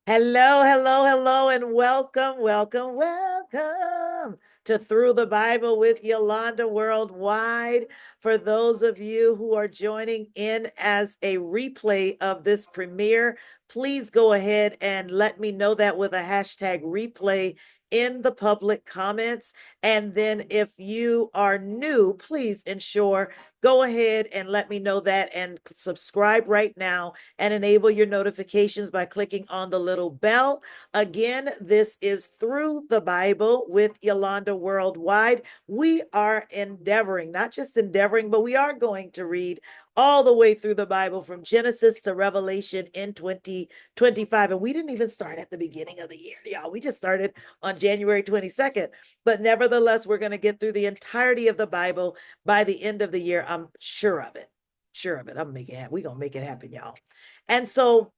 Hello, hello, hello, and welcome, welcome, welcome to Through the Bible with Yolanda Worldwide. For those of you who are joining in as a replay of this premiere, please go ahead and let me know that with a hashtag replay in the public comments. And then if you are new, please ensure go ahead and let me know that and subscribe right now and enable your notifications by clicking on the little bell. Again, this is Through the Bible with Yolanda Worldwide. We are endeavoring, not just endeavoring, but we are going to read all the way through the Bible from Genesis to Revelation in 2025. And we didn't even start at the beginning of the year, y'all. We just started on January 22nd. But nevertheless, we're going to get through the entirety of the Bible by the end of the year. I'm sure of it. Sure of it. I'm making it. We're going to make it happen, y'all. And so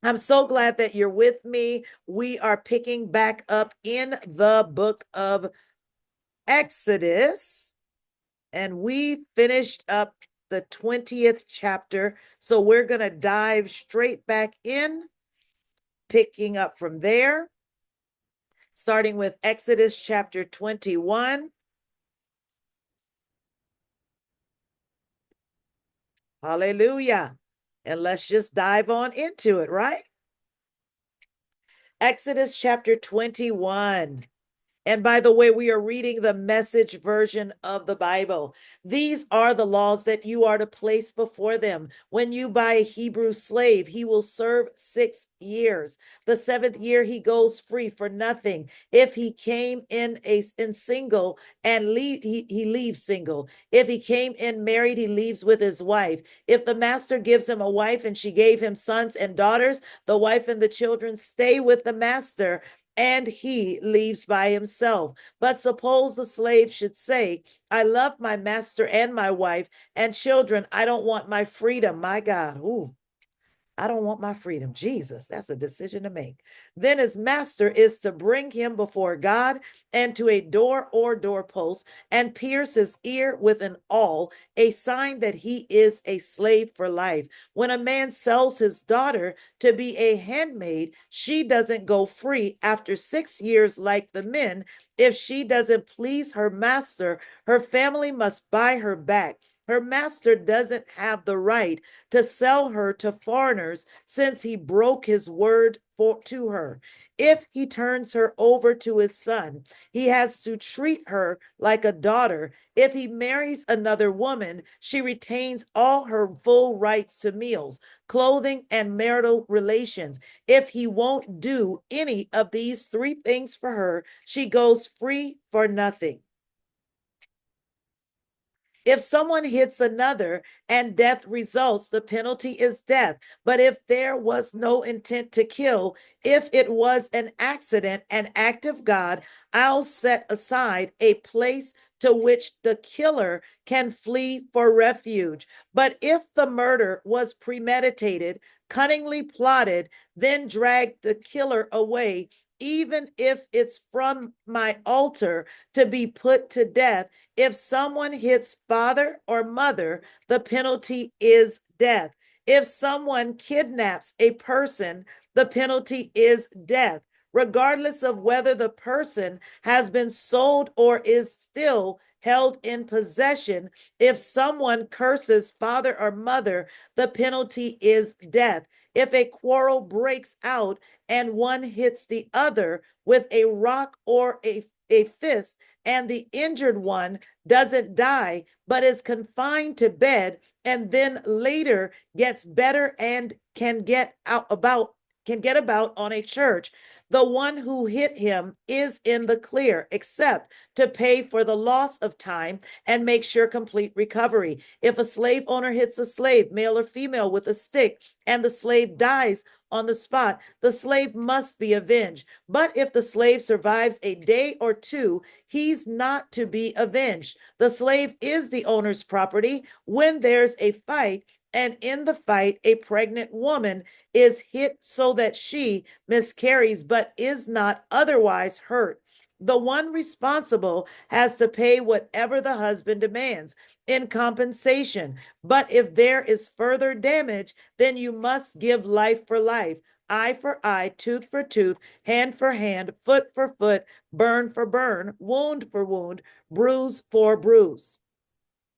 I'm so glad that you're with me. We are picking back up in the book of Exodus, and we finished up the 20th chapter. So we're going to dive straight back in, picking up from there, starting with Exodus chapter 21. Hallelujah. And let's just dive on into it, right? Exodus chapter 21. And by the way, we are reading the Message version of the Bible. These are the laws that you are to place before them. When you buy a Hebrew slave, he will serve 6 years. The seventh year he goes free for nothing. If he came in single and he leaves single. If he came in married, he leaves with his wife. If the master gives him a wife and she gave him sons and daughters, the wife and the children stay with the master and he leaves by himself. But suppose the slave should say, I love my master and my wife and children. I don't want my freedom. My God. Ooh, I don't want my freedom. Jesus, that's a decision to make. Then his master is to bring him before God and to a door or doorpost and pierce his ear with an awl, a sign that he is a slave for life. When a man sells his daughter to be a handmaid, she doesn't go free after 6 years like the men. If she doesn't please her master, her family must buy her back. Her master doesn't have the right to sell her to foreigners since he broke his word to her. If he turns her over to his son, he has to treat her like a daughter. If he marries another woman, she retains all her full rights to meals, clothing, and marital relations. If he won't do any of these three things for her, she goes free for nothing. If someone hits another and death results, the penalty is death. But if there was no intent to kill, if it was an accident, an act of God, I'll set aside a place to which the killer can flee for refuge. But if the murder was premeditated, cunningly plotted, then drag the killer away, even if it's from my altar to be put to death. If someone hits father or mother, the penalty is death. If someone kidnaps a person, the penalty is death, regardless of whether the person has been sold or is still held in possession. If someone curses father or mother, the penalty is death. If a quarrel breaks out and one hits the other with a rock or a fist, and the injured one doesn't die, but is confined to bed and then later gets better and can get about on a church, the one who hit him is in the clear, except to pay for the loss of time and make sure complete recovery. If a slave owner hits a slave, male or female, with a stick, and the slave dies on the spot, the slave must be avenged. But if the slave survives a day or two, he's not to be avenged. The slave is the owner's property. When there's a fight, and in the fight, a pregnant woman is hit so that she miscarries but is not otherwise hurt, the one responsible has to pay whatever the husband demands in compensation. But if there is further damage, then you must give life for life, eye for eye, tooth for tooth, hand for hand, foot for foot, burn for burn, wound for wound, bruise for bruise.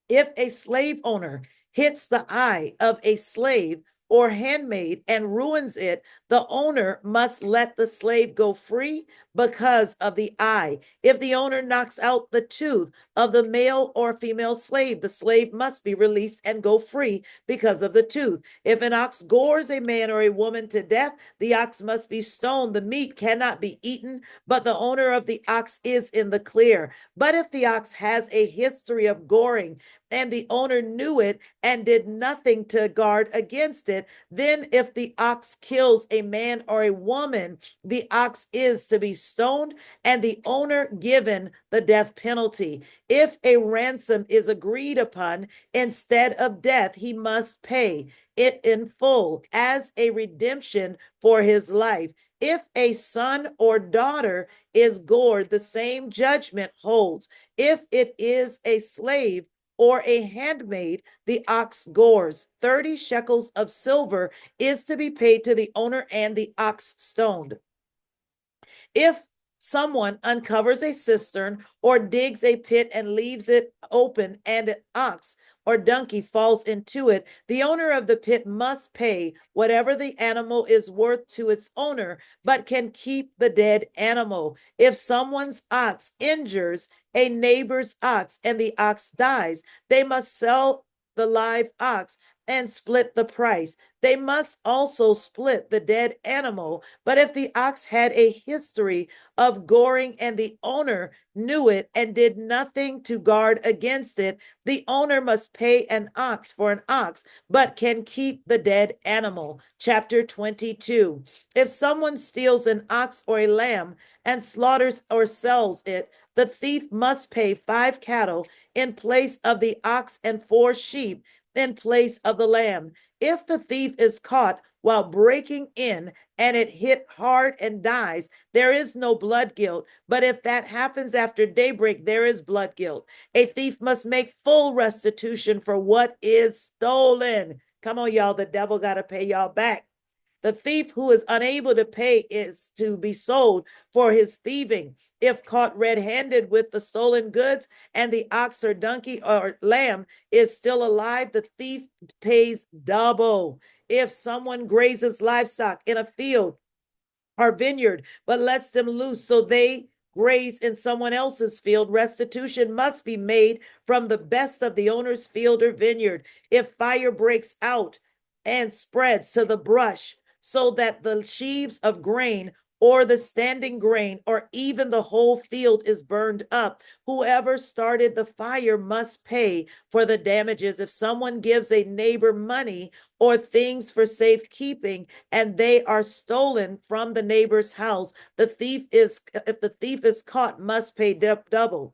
If a slave owner hits the eye of a slave or handmaid and ruins it, the owner must let the slave go free because of the eye. If the owner knocks out the tooth of the male or female slave, the slave must be released and go free because of the tooth. If an ox gores a man or a woman to death, the ox must be stoned. The meat cannot be eaten, but the owner of the ox is in the clear. But if the ox has a history of goring, and the owner knew it and did nothing to guard against it, then if the ox kills a man or a woman, the ox is to be stoned and the owner given the death penalty. If a ransom is agreed upon instead of death, he must pay it in full as a redemption for his life. If a son or daughter is gored, the same judgment holds. If it is a slave or a handmaid, the ox gores. 30 shekels of silver is to be paid to the owner and the ox stoned. If someone uncovers a cistern or digs a pit and leaves it open and an ox or donkey falls into it, the owner of the pit must pay whatever the animal is worth to its owner, but can keep the dead animal. If someone's ox injures a neighbor's ox and the ox dies, they must sell the live ox and split the price. They must also split the dead animal. But if the ox had a history of goring and the owner knew it and did nothing to guard against it, the owner must pay an ox for an ox, but can keep the dead animal. Chapter 22. If someone steals an ox or a lamb and slaughters or sells it, the thief must pay 5 cattle in place of the ox and 4 sheep in place of the lamb. If the thief is caught while breaking in and it hit hard and dies, there is no blood guilt. But if that happens after daybreak, there is blood guilt. A thief must make full restitution for what is stolen. Come on, y'all. The devil got to pay y'all back. The thief who is unable to pay is to be sold for his thieving. If caught red-handed with the stolen goods and the ox or donkey or lamb is still alive, the thief pays double. If someone grazes livestock in a field or vineyard, but lets them loose so they graze in someone else's field, restitution must be made from the best of the owner's field or vineyard. If fire breaks out and spreads to the brush so that the sheaves of grain or the standing grain or even the whole field is burned up, whoever started the fire must pay for the damages. If someone gives a neighbor money or things for safekeeping and they are stolen from the neighbor's house, if the thief is caught, must pay double.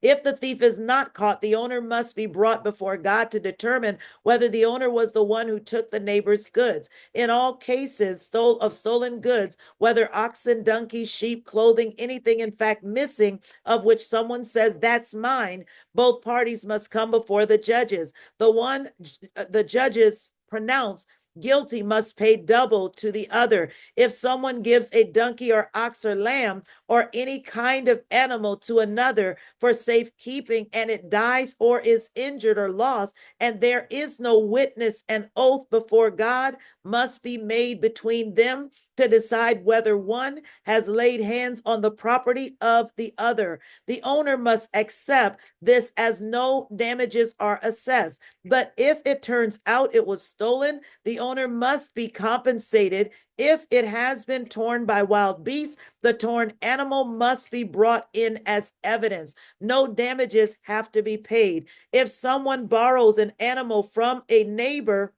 If the thief is not caught, the owner must be brought before God to determine whether the owner was the one who took the neighbor's goods. In all cases of stolen goods, whether oxen, donkeys, sheep, clothing, anything in fact missing of which someone says that's mine, both parties must come before the judges. The judges pronounce guilty must pay double to the other. If someone gives a donkey or ox or lamb or any kind of animal to another for safekeeping and it dies or is injured or lost, and there is no witness, an oath before God must be made between them to decide whether one has laid hands on the property of the other. The owner must accept this as no damages are assessed. But if it turns out it was stolen, the owner must be compensated. If it has been torn by wild beasts, the torn animal must be brought in as evidence. No damages have to be paid. If someone borrows an animal from a neighbor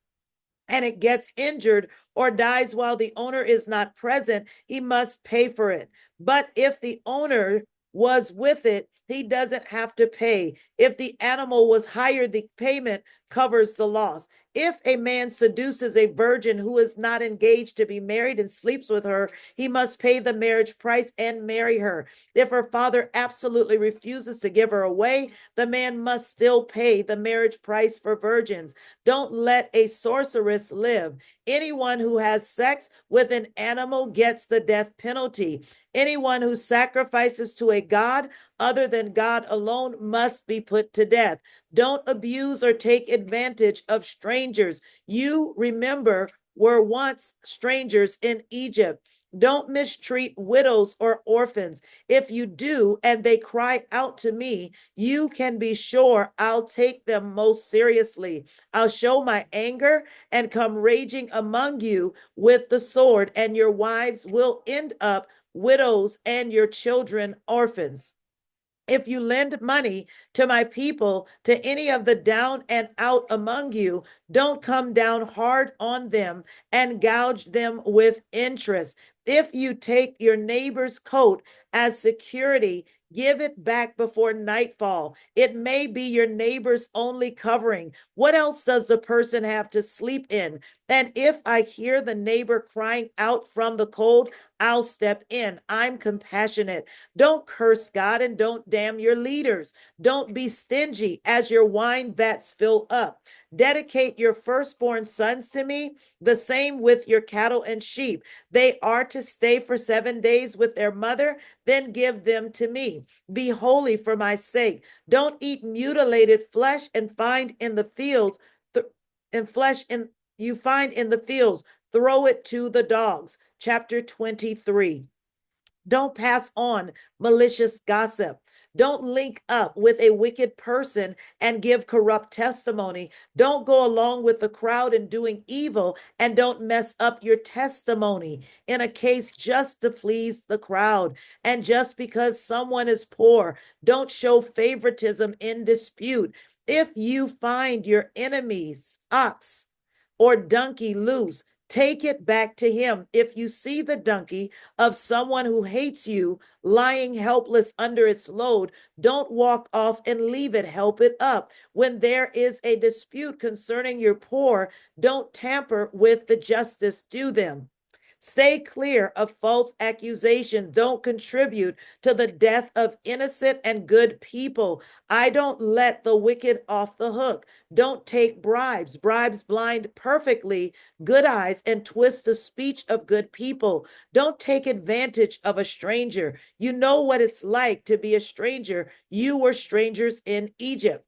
and it gets injured or dies while the owner is not present, he must pay for it. But if the owner was with it, he doesn't have to pay. If the animal was hired, the payment covers the loss. If a man seduces a virgin who is not engaged to be married and sleeps with her, he must pay the marriage price and marry her. If her father absolutely refuses to give her away, the man must still pay the marriage price for virgins. Don't let a sorceress live. Anyone who has sex with an animal gets the death penalty. Anyone who sacrifices to a god other than God alone must be put to death. Don't abuse or take advantage of strangers. You, remember, were once strangers in Egypt. Don't mistreat widows or orphans. If you do, and they cry out to me, you can be sure I'll take them most seriously. I'll show my anger and come raging among you with the sword, and your wives will end up widows and your children orphans. If you lend money to my people, to any of the down and out among you, don't come down hard on them and gouge them with interest. If you take your neighbor's coat as security, give it back before nightfall. It may be your neighbor's only covering. What else does the person have to sleep in? And if I hear the neighbor crying out from the cold, I'll step in. I'm compassionate. Don't curse God and don't damn your leaders. Don't be stingy as your wine vats fill up. Dedicate your firstborn sons to me, the same with your cattle and sheep. They are to stay for 7 days with their mother, then give them to me. Be holy for my sake. Don't eat mutilated flesh and find in the fields, and flesh in you find in the fields, throw it to the dogs. Chapter 23. Don't pass on malicious gossip. Don't link up with a wicked person and give corrupt testimony. Don't go along with the crowd in doing evil and don't mess up your testimony in a case just to please the crowd. And just because someone is poor, don't show favoritism in dispute. If you find your enemy's ox or donkey loose, take it back to him. If you see the donkey of someone who hates you lying helpless under its load, don't walk off and leave it. Help it up. When there is a dispute concerning your poor, don't tamper with the justice due them. Stay clear of false accusations. Don't contribute to the death of innocent and good people. I don't let the wicked off the hook. Don't take bribes. Bribes blind perfectly good eyes and twist the speech of good people. Don't take advantage of a stranger. You know what it's like to be a stranger. You were strangers in Egypt.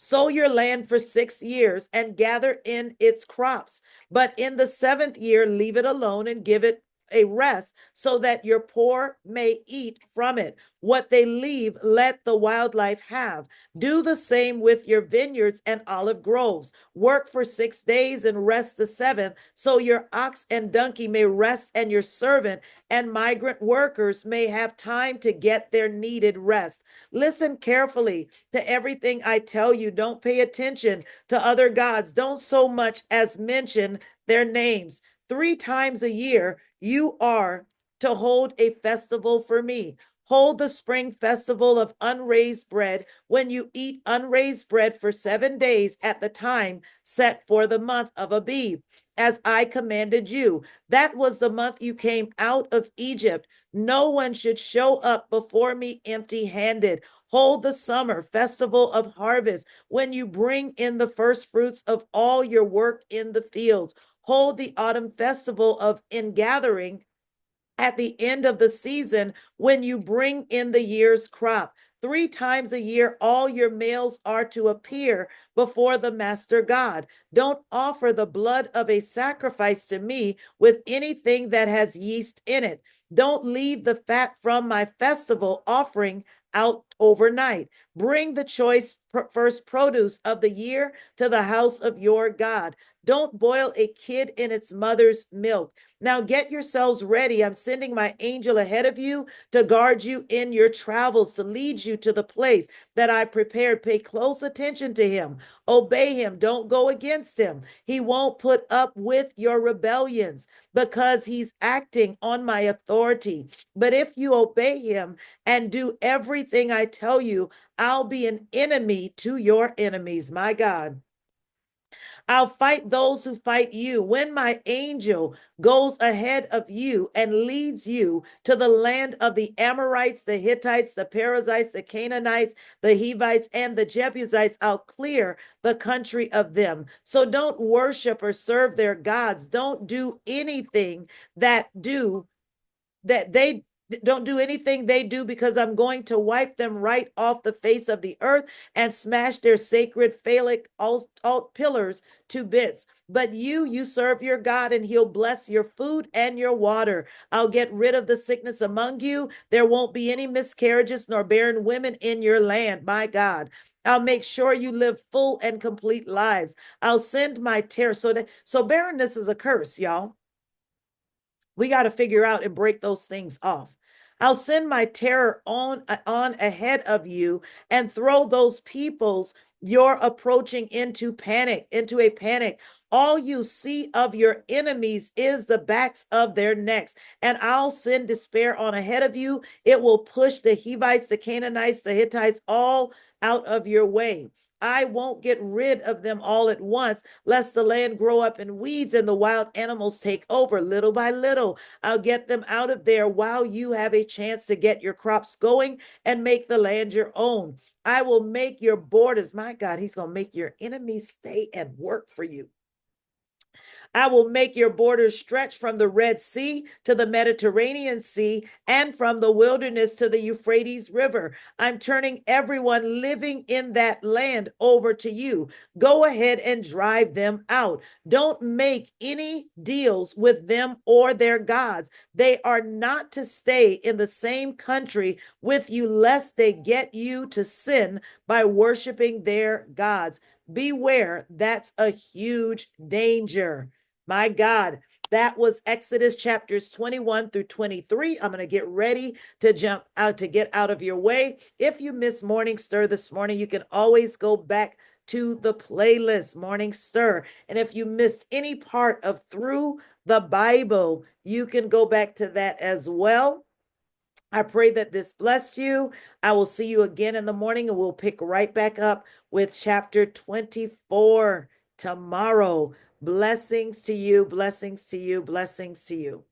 Sow your land for 6 years and gather in its crops. But in the seventh year, leave it alone and give it a rest so that your poor may eat from it. What they leave, let the wildlife have. Do the same with your vineyards and olive groves. Work for 6 days and rest the seventh, so your ox and donkey may rest, and your servant and migrant workers may have time to get their needed rest. Listen carefully to everything I tell you. Don't pay attention to other gods. Don't so much as mention their names. 3 times a year, you are to hold a festival for me. Hold the spring festival of unraised bread when you eat unraised bread for 7 days at the time set for the month of Abib, as I commanded you. That was the month you came out of Egypt. No one should show up before me empty-handed. Hold the summer festival of harvest when you bring in the first fruits of all your work in the fields. Hold the autumn festival of ingathering at the end of the season when you bring in the year's crop. 3 times a year, all your males are to appear before the Master God. Don't offer the blood of a sacrifice to me with anything that has yeast in it. Don't leave the fat from my festival offering out overnight. Bring the choice first produce of the year to the house of your God. Don't boil a kid in its mother's milk. Now get yourselves ready. I'm sending my angel ahead of you to guard you in your travels, to lead you to the place that I prepared. Pay close attention to him. Obey him. Don't go against him. He won't put up with your rebellions because he's acting on my authority. But if you obey him and do everything I tell you, I'll be an enemy to your enemies. My God. I'll fight those who fight you. When my angel goes ahead of you and leads you to the land of the Amorites, the Hittites, the Perizzites, the Canaanites, the Hivites, and the Jebusites, I'll clear the country of them. So don't worship or serve their gods. Don't do anything that they don't do anything they do, because I'm going to wipe them right off the face of the earth and smash their sacred phallic alt pillars to bits. But you serve your God, and he'll bless your food and your water. I'll get rid of the sickness among you. There won't be any miscarriages nor barren women in your land. My God. I'll make sure you live full and complete lives. I'll send my terror. So barrenness is a curse, y'all. We got to figure out and break those things off. I'll send my terror on ahead of you and throw those peoples you're approaching into a panic. All you see of your enemies is the backs of their necks, and I'll send despair on ahead of you. It will push the Hivites, the Canaanites, the Hittites all out of your way. I won't get rid of them all at once, lest the land grow up in weeds and the wild animals take over. Little by little, I'll get them out of there while you have a chance to get your crops going and make the land your own. I will make your borders, my God, he's going to make your enemies stay and work for you. I will make your borders stretch from the Red Sea to the Mediterranean Sea and from the wilderness to the Euphrates River. I'm turning everyone living in that land over to you. Go ahead and drive them out. Don't make any deals with them or their gods. They are not to stay in the same country with you, lest they get you to sin by worshiping their gods. Beware, that's a huge danger. My God, that was Exodus chapters 21 through 23. I'm going to get ready to jump out to get out of your way. If you missed Morning Stir this morning, you can always go back to the playlist Morning Stir. And if you missed any part of Through the Bible, you can go back to that as well. I pray that this blessed you. I will see you again in the morning, and we'll pick right back up with chapter 24 tomorrow. Blessings to you, blessings to you, blessings to you.